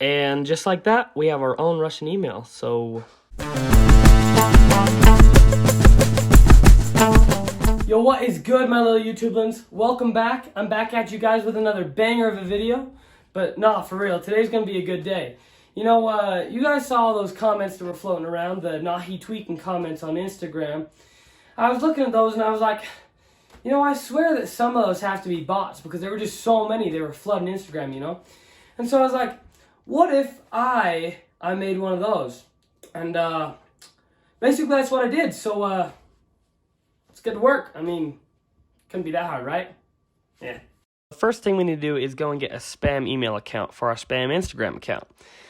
And just like that, we have our own Russian email. So yo, what is good, my little YouTublins? Welcome back. I'm back at you guys with another banger of a video. But nah, for real, today's gonna be a good day. You know, you guys saw all those comments that were floating around, the Nahi Tweakin comments on Instagram. I was looking at those and I was like, you know, I swear that some of those have to be bots because there were just so many. They were flooding Instagram, you know? And so I was like, what if I made one of those? And basically that's what I did. So let's get to work. I mean, couldn't be that hard, right? Yeah. The first thing we need to do is go and get a spam email account for our spam Instagram account.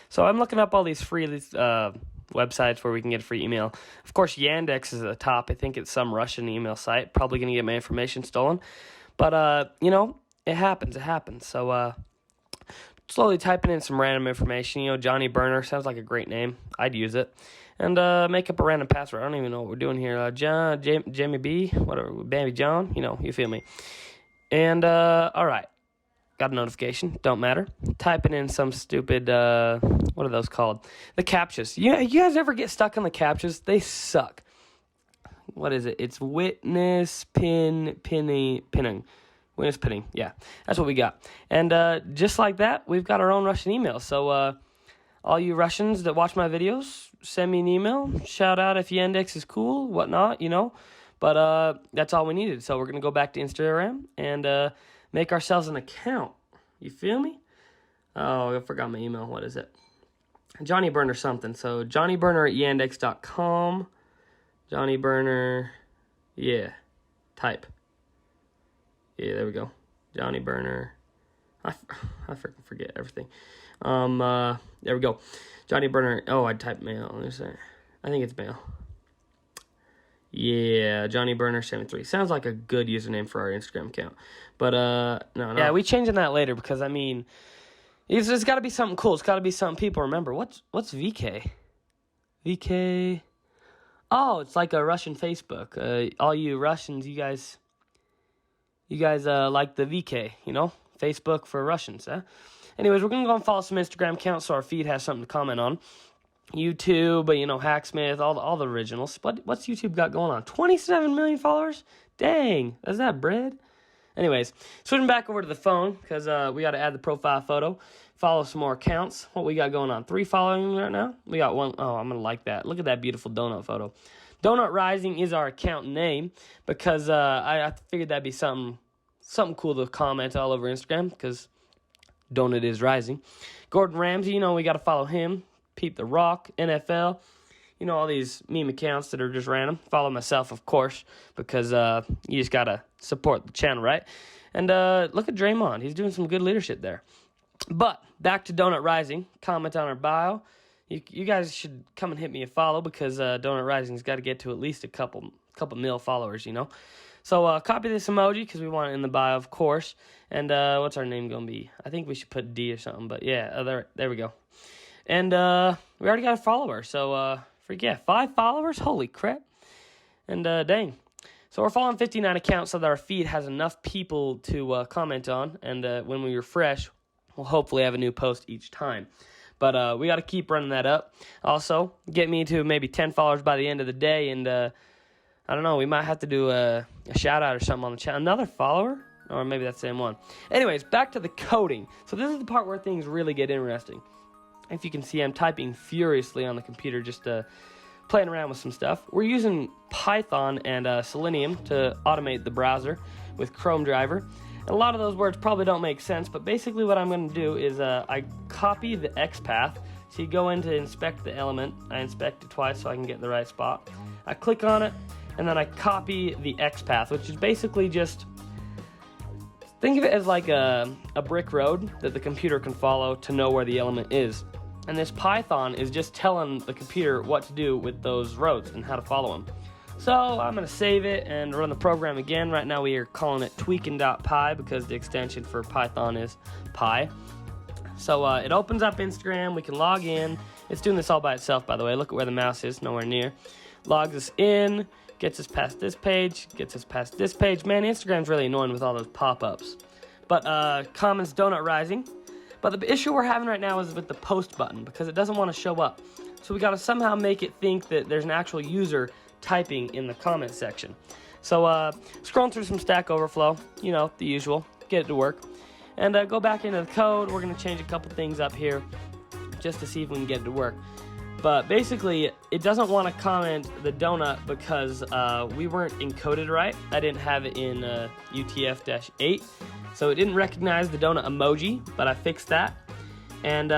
So I'm looking up all these free websites where we can get a free email. Of course, Yandex is at the top. I think it's some Russian email site. Probably going to get my information stolen. But, you know, it happens. So, slowly typing in some random information. You know, Johnny Burner sounds like a great name. I'd use it. And make up a random password. I don't even know what we're doing here. Jamie B, whatever, Baby John. You know, you feel me. And, all right. Got a notification. Don't matter. Typing in some stupid, what are those called? The captchas. You guys ever get stuck on the captchas? They suck. What is it? It's witness pinning. Witness pinning. Yeah, that's what we got. And just like that, we've got our own Russian email. So all you Russians that watch my videos, send me an email. Shout out if Yandex is cool, whatnot, you know. But that's all we needed. So we're going to go back to Instagram and make ourselves an account. You feel me? Oh, I forgot my email. What is it? Johnny Burner something. So johnnyburner@yandex.com. Johnny Burner. Yeah. Type. Yeah, there we go. Johnny Burner. I freaking forget everything. There we go. Johnny Burner. Oh, I typed mail. Let me see. I think it's mail. Yeah, Johnny Burner 73. Sounds like a good username for our Instagram account. But, no. Yeah, we changing that later because, I mean, it's got to be something cool. It's got to be something people remember. What's VK? VK? Oh, it's like a Russian Facebook. All you Russians, you guys like the VK, you know? Facebook for Russians, huh? Anyways, we're going to go and follow some Instagram accounts so our feed has something to comment on. YouTube, you know, Hacksmith, all the originals. What's YouTube got going on? 27 million followers? Dang, is that bread? Anyways, switching back over to the phone because we got to add the profile photo. Follow some more accounts. What we got going on? 3 following right now? We got 1. Oh, I'm going to like that. Look at that beautiful donut photo. Donut Rising is our account name because I figured that'd be something cool to comment all over Instagram because Donut is rising. Gordon Ramsay, you know, we got to follow him. Pete the Rock, NFL, you know, all these meme accounts that are just random. Follow myself, of course, because you just got to support the channel, right? And look at Draymond. He's doing some good leadership there. But back to Donut Rising. Comment on our bio. You guys should come and hit me a follow because Donut Rising's got to get to at least a couple mil followers, you know. So copy this emoji because we want it in the bio, of course. And what's our name going to be? I think we should put D or something. But yeah, there we go. And we already got a follower, so 5 followers? Holy crap. And dang. So we're following 59 accounts so that our feed has enough people to comment on. And when we refresh, we'll hopefully have a new post each time. But we got to keep running that up. Also, get me to maybe 10 followers by the end of the day. And I don't know, we might have to do a shout-out or something on the channel. Another follower? Or maybe that's the same one. Anyways, back to the coding. So this is the part where things really get interesting. If you can see, I'm typing furiously on the computer, just playing around with some stuff. We're using Python and Selenium to automate the browser with Chrome driver. And a lot of those words probably don't make sense, but basically what I'm going to do is I copy the XPath. So you go in to inspect the element. I inspect it twice so I can get in the right spot. I click on it, and then I copy the XPath, which is basically just... think of it as like a brick road that the computer can follow to know where the element is. And this Python is just telling the computer what to do with those roads and how to follow them. So I'm going to save it and run the program again. Right now we are calling it tweakin.py because the extension for Python is pi. So it opens up Instagram. We can log in. It's doing this all by itself, by the way. Look at where the mouse is, nowhere near. Logs us in, gets us past this page, gets us past this page. Man, Instagram's really annoying with all those pop-ups. But comments Donut Rising. But the issue we're having right now is with the post button, because it doesn't want to show up. So we got to somehow make it think that there's an actual user typing in the comment section. So scrolling through some Stack Overflow, you know, the usual, get it to work. And go back into the code. We're going to change a couple things up here just to see if we can get it to work. But basically, it doesn't want to comment the donut because we weren't encoded right. I didn't have it in UTF-8. So it didn't recognize the donut emoji, but I fixed that. And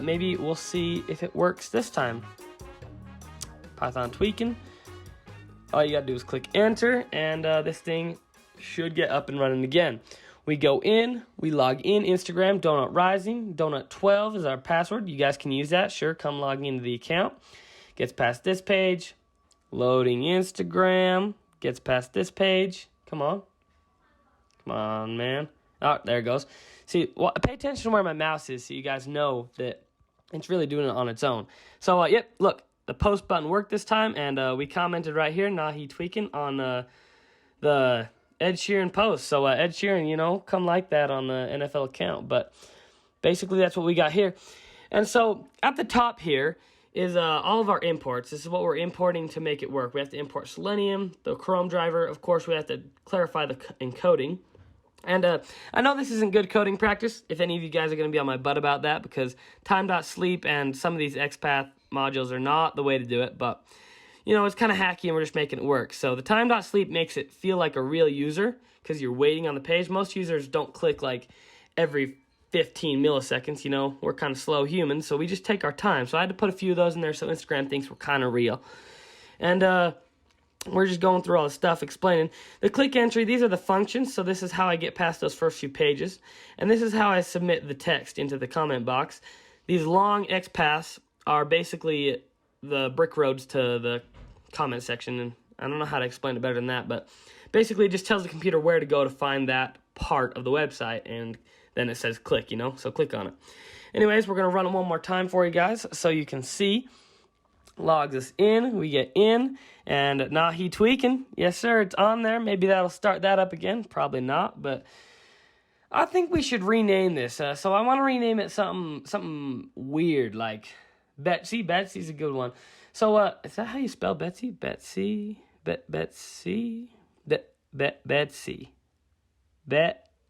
maybe we'll see if it works this time. Python tweaking. All you gotta do is click enter, and this thing should get up and running again. We go in, we log in, Instagram, Donut Rising, Donut12 is our password. You guys can use that, sure, come log into the account. Gets past this page, loading Instagram, gets past this page. Come on, man. Oh, there it goes. See, well, pay attention to where my mouse is so you guys know that it's really doing it on its own. So, yep, look, the post button worked this time, and we commented right here, Nahi Tweakin, on the Ed Sheeran post. So, Ed Sheeran, you know, come like that on the NFL account. But basically, that's what we got here. And so, at the top here is all of our imports. This is what we're importing to make it work. We have to import Selenium, the Chrome driver. Of course, we have to clarify the encoding. And I know this isn't good coding practice, if any of you guys are going to be on my butt about that, because time.sleep and some of these XPath modules are not the way to do it, but, you know, it's kind of hacky and we're just making it work. So the time.sleep makes it feel like a real user, because you're waiting on the page. Most users don't click like every 15 milliseconds, you know, we're kind of slow humans, so we just take our time. So I had to put a few of those in there so Instagram thinks we're kind of real. And, we're just going through all the stuff, explaining. The click entry, these are the functions, so this is how I get past those first few pages. And this is how I submit the text into the comment box. These long XPaths are basically the brick roads to the comment section, and I don't know how to explain it better than that, but basically it just tells the computer where to go to find that part of the website, and then it says click, you know, so click on it. Anyways, we're going to run it one more time for you guys so you can see. Logs us in, we get in, and Nahi Tweakin, yes sir, it's on there. Maybe that'll start that up again, probably not, but I think we should rename this. So I want to rename it something weird, like Betsy. Betsy's a good one. So is that how you spell Betsy? Betsy, Betsy, Betsy,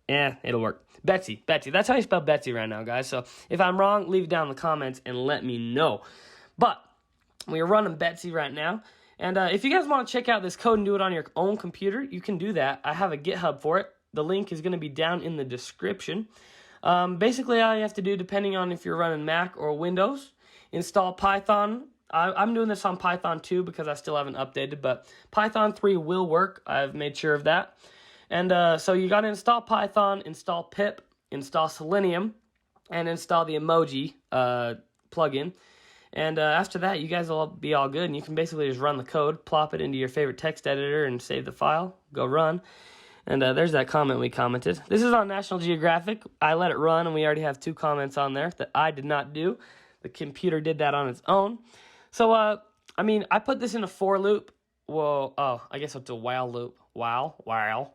yeah, it'll work. Betsy, that's how you spell Betsy right now, guys. So if I'm wrong, leave it down in the comments and let me know. But we are running Betsy right now. And if you guys want to check out this code and do it on your own computer, you can do that. I have a GitHub for it. The link is going to be down in the description. Basically, all you have to do, depending on if you're running Mac or Windows, install Python. I'm doing this on Python 2 because I still haven't updated, but Python 3 will work. I've made sure of that. And so you got to install Python, install pip, install Selenium, and install the emoji plugin. And after that, you guys will be all good, and you can basically just run the code, plop it into your favorite text editor, and save the file, go run. And there's that comment we commented. This is on National Geographic. I let it run, and we already have 2 comments on there that I did not do. The computer did that on its own. So, I mean, I put this in a for loop. Well, I guess it's a while loop. While.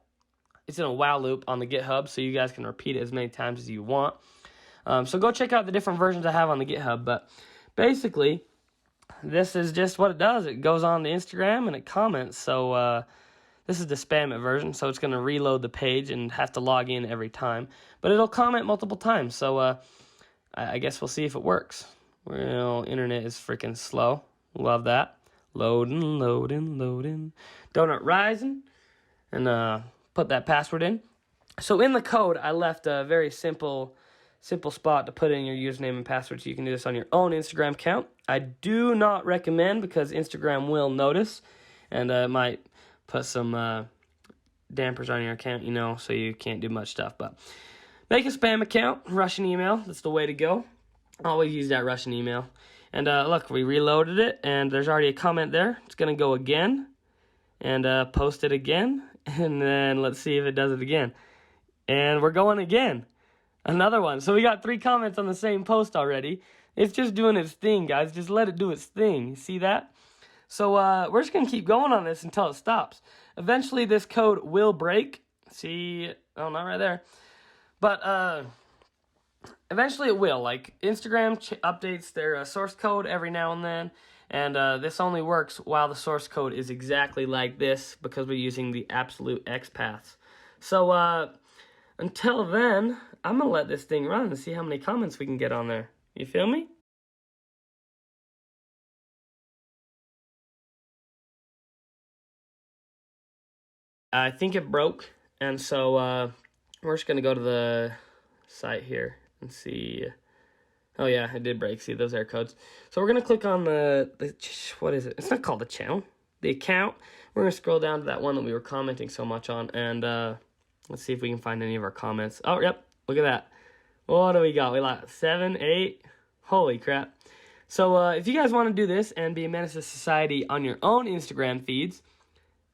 It's in a while loop on the GitHub, so you guys can repeat it as many times as you want. So go check out the different versions I have on the GitHub, but basically, this is just what it does. It goes on to Instagram and it comments. So this is the spam it version, so it's going to reload the page and have to log in every time. But it'll comment multiple times, so I guess we'll see if it works. Well, internet is freaking slow. Love that. Loading. Donut Rising. And put that password in. So in the code, I left a very simple spot to put in your username and password, so you can do this on your own Instagram account. I do not recommend, because Instagram will notice, and it might put some dampers on your account, you know, so you can't do much stuff. But make a spam account, Russian email, that's the way to go. Always use that Russian email. And look, we reloaded it, and there's already a comment there. It's going to go again, and post it again, and then let's see if it does it again. And we're going again. Another one. So we got 3 comments on the same post already. It's just doing its thing, guys. Just let it do its thing. You see that? So we're just going to keep going on this until it stops. Eventually, this code will break. See? Oh, not right there. But Eventually it will. Like, Instagram updates their source code every now and then, and this only works while the source code is exactly like this because we're using the absolute X paths. So, until then, I'm going to let this thing run and see how many comments we can get on there. You feel me? I think it broke, and so we're just going to go to the site here and see. Oh yeah, it did break. See those error codes. So we're going to click on the, what is it? It's not called the channel. The account. We're going to scroll down to that one that we were commenting so much on, and let's see if we can find any of our comments. Oh, yep. Look at that. What do we got? We got 7, 8. Holy crap. So if you guys want to do this and be a menace to society on your own Instagram feeds,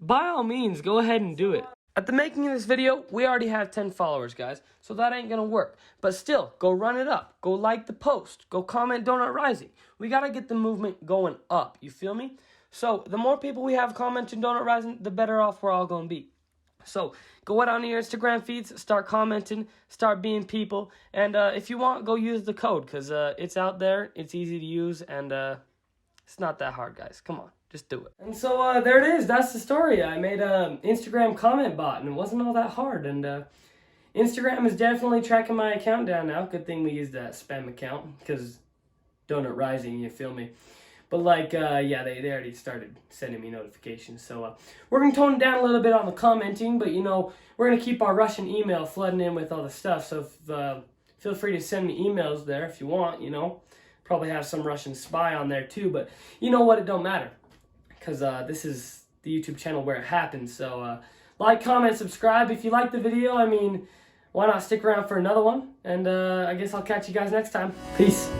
by all means, go ahead and do it. At the making of this video, we already have 10 followers, guys, so that ain't gonna work. But still, go run it up. Go like the post. Go comment Donut Rising. We gotta get the movement going up, you feel me? So, the more people we have commenting Donut Rising, the better off we're all gonna be. So, go out on your Instagram feeds, start commenting, start being people, and if you want, go use the code, because it's out there, it's easy to use, and it's not that hard, guys. Come on. Just do it. And so there it is. That's the story. I made an Instagram comment bot, and it wasn't all that hard. And Instagram is definitely tracking my account down now. Good thing we used that spam account, because Donut Rising, you feel me? But like, yeah, they already started sending me notifications. So we're going to tone it down a little bit on the commenting, but, you know, we're going to keep our Russian email flooding in with all the stuff. So if, feel free to send me emails there if you want, you know. Probably have some Russian spy on there too, but you know what? It don't matter. Because this is the YouTube channel where it happens. So like, comment, subscribe. If you like the video, I mean, why not stick around for another one? And I guess I'll catch you guys next time. Peace.